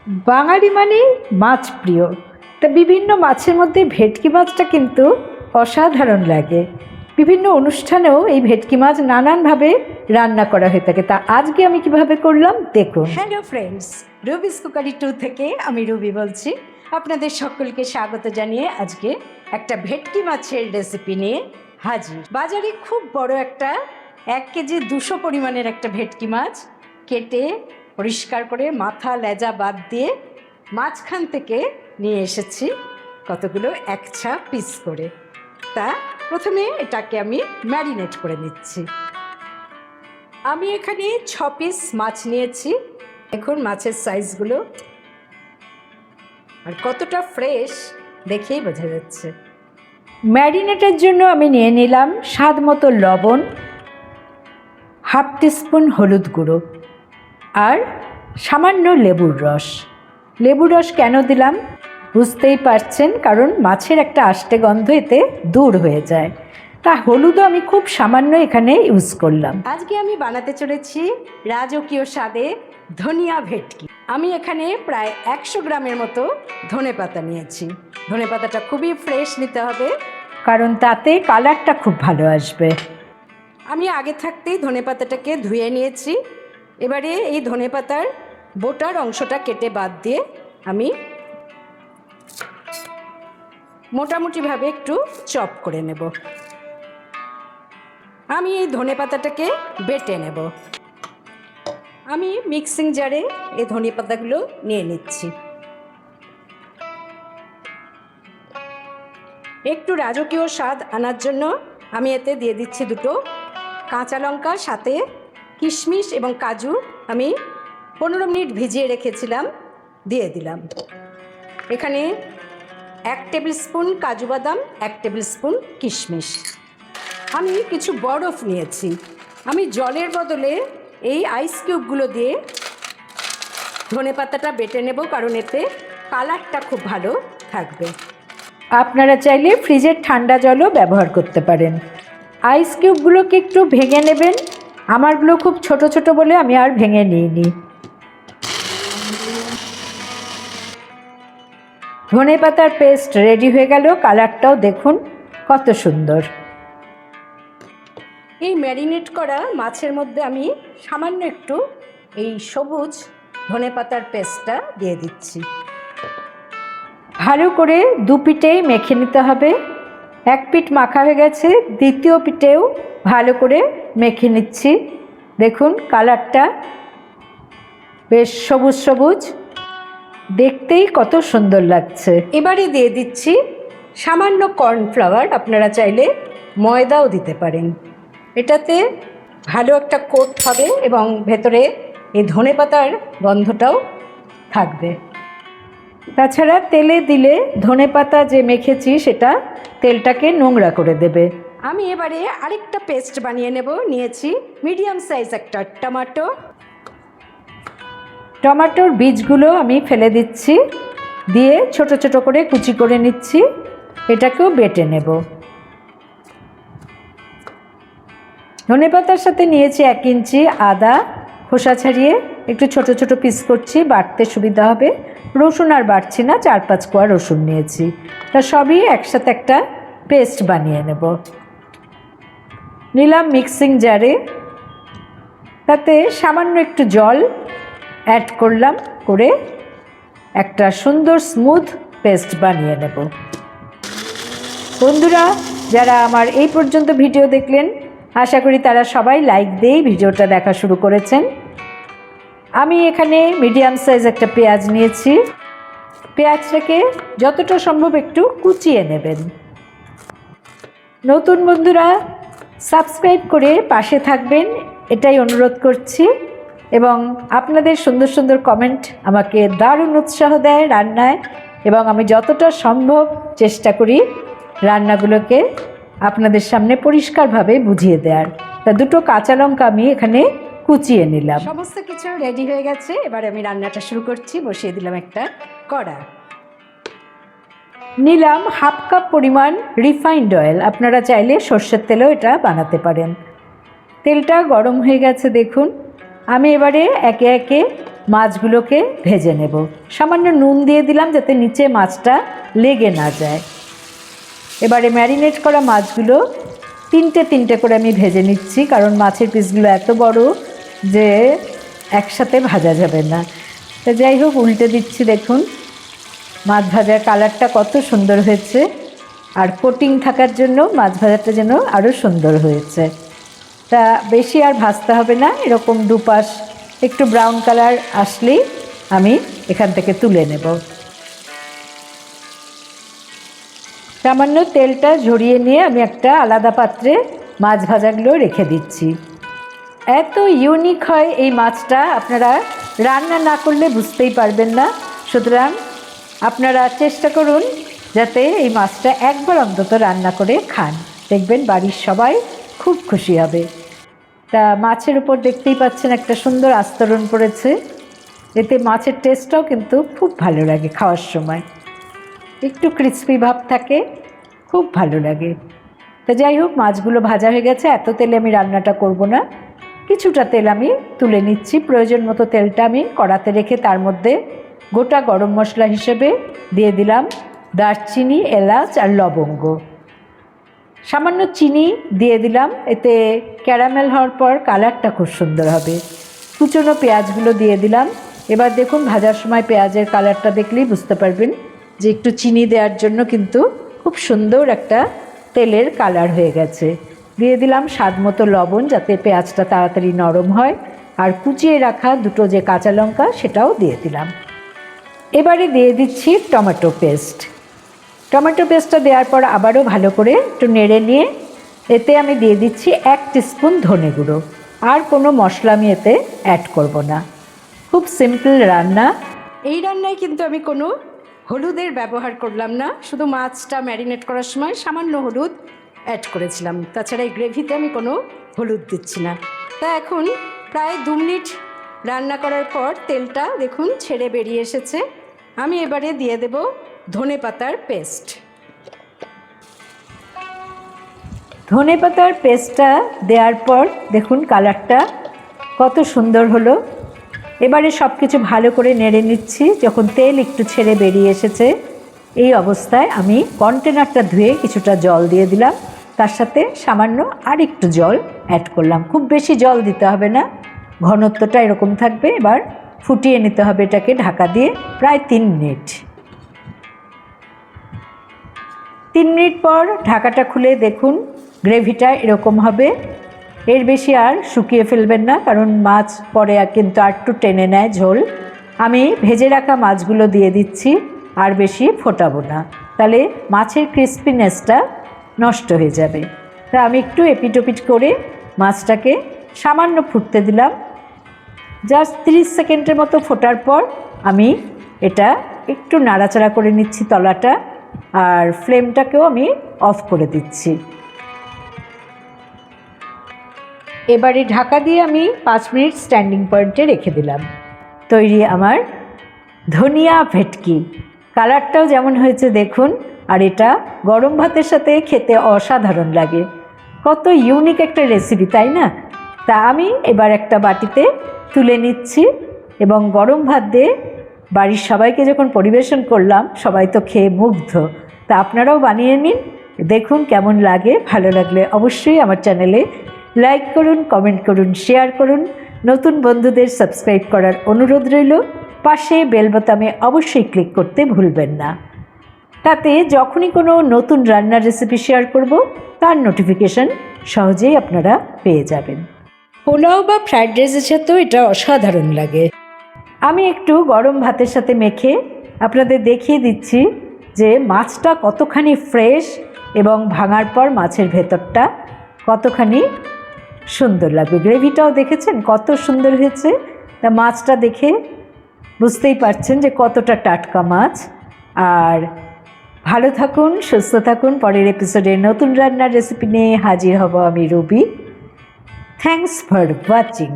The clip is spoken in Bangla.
বাঙালি মানেই মাছ প্রিয়। তা বিভিন্ন মাছের মধ্যে ভেটকি মাছটা কিন্তু অসাধারণ লাগে। বিভিন্ন অনুষ্ঠানেও এই ভেটকি মাছ নানানভাবে রান্না করা হয়ে থাকে। তা আজকে আমি কিভাবে করলাম দেখুন। হ্যালো ফ্রেন্ডস, রুবিস কুকারি 2 থেকে আমি রুবি বলছি। আপনাদের সকলকে স্বাগত জানিয়ে আজকে একটা ভেটকি মাছের রেসিপি নিয়ে হাজির। বাজারে খুব বড় একটা 1 কেজি 200 পরিমাণের একটা ভেটকি মাছ কেটে পরিষ্কার করে মাথা লেজা বাদ দিয়ে মাঝখান থেকে নিয়ে এসেছি কতগুলো একছা পিস করে। তা প্রথমে এটাকে আমি ম্যারিনেট করে নিচ্ছি। আমি এখানে 6 পিস মাছ নিয়েছি। দেখুন মাছের সাইজগুলো আর কতটা ফ্রেশ দেখেই বোঝা যাচ্ছে। ম্যারিনেটের জন্য আমি নিয়ে নিলাম স্বাদ মতো লবণ, হাফ টিস্পুন হলুদ গুঁড়ো আর সামান্য লেবুর রস। লেবুর রস কেন দিলাম বুঝতেই পারছেন, কারণ মাছের একটা আষ্টে গন্ধ এতে দূর হয়ে যায়। তা হলুদও আমি খুব সামান্য এখানে ইউজ করলাম। আজকে আমি বানাতে চলেছি রাজকীয় স্বাদে ধনিয়া ভেটকি। আমি এখানে প্রায় 100 গ্রামের মতো ধনেপাতা নিয়েছি। ধনেপাতাটা খুবই ফ্রেশ নিতে হবে, কারণ তাতে কালারটা খুব ভালো আসবে। আমি আগে থাকতেই ধনেপাতাটাকে ধুয়ে নিয়েছি। এবারে এই ধনেপাতার বোটার অংশটা কেটে বাদ দিয়ে আমি মোটামুটিভাবে একটু চপ করে নেব। আমি এই ধনেপাতাটাকে বেটে নেব। আমি মিক্সিং জারে এই ধনেপাতাগুলো নিয়ে নিচ্ছি। একটু রাজকীয় স্বাদ আনার জন্য আমি এতে দিয়ে দিচ্ছি 2টো কাঁচা লঙ্কা, সাথে কিশমিশ এবং কাজু আমি 15 মিনিট ভিজিয়ে রেখেছিলাম, দিয়ে দিলাম। এখানে 1 টেবিল স্পুন কাজু বাদাম, 1 টেবিল স্পুন কিশমিশ। আমি কিছু বরফ নিয়েছি। আমি জলের বদলে এই আইস কিউবগুলো দিয়ে ধনেপাতাটা বেটে নেব, কারণ এতে কালারটা খুব ভালো থাকবে। আপনারা চাইলে ফ্রিজের ঠান্ডা জলও ব্যবহার করতে পারেন। আইস কিউবগুলোকে একটু ভেঙে নেবেন। আমারগুলো খুব ছোট ছোট বলে আমি আর ভেঙে নিইনি। ধনেপাতার পেস্ট রেডি হয়ে গেল। কালারটাও দেখুন কত সুন্দর। এই ম্যারিনেট করা মাছের মধ্যে আমি সামান্য একটু এই সবুজ ধনেপাতার পেস্টটা দিয়ে দিচ্ছি। ভালো করে 2 পিঠেই মেখে নিতে হবে। 1 পিঠ মাখা হয়ে গেছে, দ্বিতীয় পিঠেও ভালো করে মেখে নিচ্ছি। দেখুন কালারটা বেশ সবুজ সবুজ, দেখতেই কত সুন্দর লাগছে। এবারে দিয়ে দিচ্ছি সামান্য কর্নফ্লাওয়ার। আপনারা চাইলে ময়দাও দিতে পারেন। এটাতে ভালো একটা কোট হবে এবং ভেতরে এই ধনেপাতার গন্ধটাও থাকবে। তাছাড়া তেলে দিলে ধনেপাতা যে মেখেছি সেটা তেলটাকে নোংরা করে দেবে। আমি এবারে আরেকটা পেস্ট বানিয়ে নেব। নিয়েছি মিডিয়াম সাইজ একটা টমেটোর বীজগুলো আমি ফেলে দিচ্ছি, দিয়ে ছোট ছোট করে কুচি করে নিচ্ছি। এটাকেও বেটে নেব। ধনেপাতার সাথে নিয়েছি 1 ইঞ্চি আদা, খোসা ছাড়িয়ে একটু ছোট ছোট পিস করছি, বাটতে সুবিধা হবে। রসুন আর বাটছি না, 4-5 কোয়া রসুন নিয়েছি। তা সবই একসাথে একটা পেস্ট বানিয়ে নেব। নিলাম মিক্সিং জারে, তাতে সামান্য একটু জল অ্যাড করলাম, করে একটা সুন্দর স্মুথ পেস্ট বানিয়ে নেব। বন্ধুরা যারা আমার এই পর্যন্ত ভিডিও দেখলেন, আশা করি তারা সবাই লাইক দিয়েই ভিডিওটা দেখা শুরু করেছেন। আমি এখানে মিডিয়াম সাইজ একটা পেঁয়াজ নিয়েছি। পেঁয়াজটাকে যতটা সম্ভব একটু কুচিয়ে নেবেন। নতুন বন্ধুরা সাবস্ক্রাইব করে পাশে থাকবেন, এটাই অনুরোধ করছি। এবং আপনাদের সুন্দর সুন্দর কমেন্ট আমাকে দারুণ উৎসাহ দেয় রান্নায়, এবং আমি যতটা সম্ভব চেষ্টা করি রান্নাগুলোকে আপনাদের সামনে পরিষ্কারভাবে বুঝিয়ে দেওয়ার। তা 2টো কাঁচা লঙ্কা আমি এখানে কুচিয়ে নিলাম। সমস্ত কিছু রেডি হয়ে গেছে। এবার আমি রান্নাটা শুরু করছি। বসিয়ে দিলাম একটা কড়া। নিলাম 1/2 কাপ পরিমাণ রিফাইন্ড অয়েল। আপনারা চাইলে সর্ষের তেলেও এটা বানাতে পারেন। তেলটা গরম হয়ে গেছে দেখুন। আমি এবারে একে একে মাছগুলোকে ভেজে নেব। সামান্য নুন দিয়ে দিলাম যাতে নিচে মাছটা লেগে না যায়। এবারে ম্যারিনেট করা মাছগুলো তিনটে তিনটে করে আমি ভেজে নিচ্ছি, কারণ মাছের পিসগুলো এত বড় যে একসাথে ভাজা যাবে না। তো যাই হোক, উল্টে দিচ্ছি। দেখুন মাছ ভাজার কালারটা কত সুন্দর হয়েছে, আর কোটিং থাকার জন্য মাছ ভাজাটা যেন আরও সুন্দর হয়েছে। তা বেশি আর ভাজতে হবে না, এরকম দুপাশ একটু ব্রাউন কালার আসলেই আমি এখান থেকে তুলে নেব। সামান্য তেলটা ঝরিয়ে নিয়ে আমি একটা আলাদা পাত্রে মাছ ভাজাগুলো রেখে দিচ্ছি। এত ইউনিক হয় এই মাছটা, আপনারা রান্না না করলে বুঝতেই পারবেন না। সুতরাং আপনারা চেষ্টা করুন যাতে এই মাছটা একবার অন্তত রান্না করে খান, দেখবেন বাড়ির সবাই খুব খুশি হবে। তা মাছের উপর দেখতেই পাচ্ছেন একটা সুন্দর আস্তরণ পড়েছে, এতে মাছের টেস্টটাও কিন্তু খুব ভালো লাগে। খাওয়ার সময় একটু ক্রিসপি ভাব থাকে, খুব ভালো লাগে। তা যাই হোক, মাছগুলো ভাজা হয়ে গেছে। এত তেলে আমি রান্নাটা করব না, কিছুটা তেল আমি তুলে নিচ্ছি। প্রয়োজন মতো তেলটা আমি কড়াতে রেখে তার মধ্যে গোটা গরম মশলা হিসেবে দিয়ে দিলাম দারচিনি, এলাচ আর লবঙ্গ। সামান্য চিনি দিয়ে দিলাম, এতে ক্যারামেল হওয়ার পর কালারটা খুব সুন্দর হবে। কুচনো পেঁয়াজগুলো দিয়ে দিলাম। এবার দেখুন, ভাজার সময় পেঁয়াজের কালারটা দেখলেই বুঝতে পারবেন যে একটু চিনি দেওয়ার জন্য কিন্তু খুব সুন্দর একটা তেলের কালার হয়ে গেছে। দিয়ে দিলাম স্বাদ মতো লবণ, যাতে পেঁয়াজটা তাড়াতাড়ি নরম হয়, আর কুচিয়ে রাখা দুটো যে কাঁচা লঙ্কা সেটাও দিয়ে দিলাম। এবারে দিয়ে দিচ্ছি টমেটো পেস্ট। টমেটো পেস্টটা দেওয়ার পর আবারও ভালো করে একটু নেড়ে নিয়ে এতে আমি দিয়ে দিচ্ছি 1 টিস্পুন ধনে গুঁড়ো। আর কোনো মশলা আমি এতে অ্যাড করব না। খুব সিম্পল রান্না। এই রান্নায় কিন্তু আমি কোনো হলুদের ব্যবহার করলাম না, শুধু মাছটা ম্যারিনেট করার সময় সামান্য হলুদ অ্যাড করেছিলাম। তাছাড়া এই গ্রেভিতে আমি কোনো হলুদ দিচ্ছি না। তা এখন প্রায় 2 মিনিট রান্না করার পর তেলটা দেখুন ছেড়ে বেরিয়ে এসেছে। আমি এবারে দিয়ে দেব ধনেপাতার পেস্ট। ধনেপাতার পেস্টটা দেওয়ার পর দেখুন কালারটা কত সুন্দর হলো। এবারে সব কিছু ভালো করে নেড়ে নিচ্ছি। যখন তেল একটু ছেড়ে বেরিয়ে এসেছে, এই অবস্থায় আমি কন্টেনারটা ধুয়ে কিছুটা জল দিয়ে দিলাম, তার সাথে সামান্য আর একটু জল অ্যাড করলাম। খুব বেশি জল দিতে হবে না, ঘনত্বটা এরকম থাকবে। এবার ফুটিয়ে নিতে হবে এটাকে ঢাকা দিয়ে প্রায় 3 মিনিট। 3 মিনিট পর ঢাকাটা খুলে দেখুন গ্রেভিটা এরকম হবে। এর বেশি আর শুকিয়ে ফেলবেন না, কারণ মাছ পরে কিন্তু আর একটু টেনে নেয় ঝোল। আমি ভেজে রাখা মাছগুলো দিয়ে দিচ্ছি, আর বেশি ফোটাবো না, তাহলে মাছের ক্রিস্পিনেসটা নষ্ট হয়ে যাবে। তা আমি একটু এপিটোপিট করে মাছটাকে সামান্য ফুটতে দিলাম। জাস্ট 30 সেকেন্ডের মতো ফোটার পর আমি এটা একটু নাড়াচাড়া করে নিচ্ছি তলাটা, আর ফ্লেমটাকেও আমি অফ করে দিচ্ছি। এবারে ঢাকা দিয়ে আমি 5 মিনিট স্ট্যান্ডিং পয়েন্টে রেখে দিলাম। তৈরি আমার ধনিয়া ভেটকি। কালারটাও যেমন হয়েছে দেখুন, আর এটা গরম ভাতের সাথে খেতে অসাধারণ লাগে। কত ইউনিক একটা রেসিপি, তাই না? তা আমি এবার একটা বাটিতে তুলে নিচ্ছি এবং গরম ভাত দিয়ে বাড়ির সবাইকে যখন পরিবেশন করলাম, সবাই তো খেয়ে মুগ্ধ। তা আপনারাও বানিয়ে নিন, দেখুন কেমন লাগে। ভালো লাগলে অবশ্যই আমার চ্যানেলে লাইক করুন, কমেন্ট করুন, শেয়ার করুন। নতুন বন্ধুদের সাবস্ক্রাইব করার অনুরোধ রইল। পাশে বেল বোতামে অবশ্যই ক্লিক করতে ভুলবেন না, তাতে যখনই কোনো নতুন রান্নার রেসিপি শেয়ার করব তার নোটিফিকেশান সহজেই আপনারা পেয়ে যাবেন। পোলাও বা ফ্রাইড রাইসের সাথেও এটা অসাধারণ লাগে। আমি একটু গরম ভাতের সাথে মেখে আপনাদের দেখিয়ে দিচ্ছি যে মাছটা কতখানি ফ্রেশ, এবং ভাঙার পর মাছের ভেতরটা কতখানি সুন্দর লাগবে। গ্রেভিটাও দেখেছেন কত সুন্দর হয়েছে। তা মাছটা দেখে বুঝতেই পারছেন যে কতটা টাটকা মাছ। আর ভালো থাকুন, সুস্থ থাকুন। পরের এপিসোডে নতুন রান্নার রেসিপি নিয়ে হাজির হব আমি, রুবি। Thanks for watching.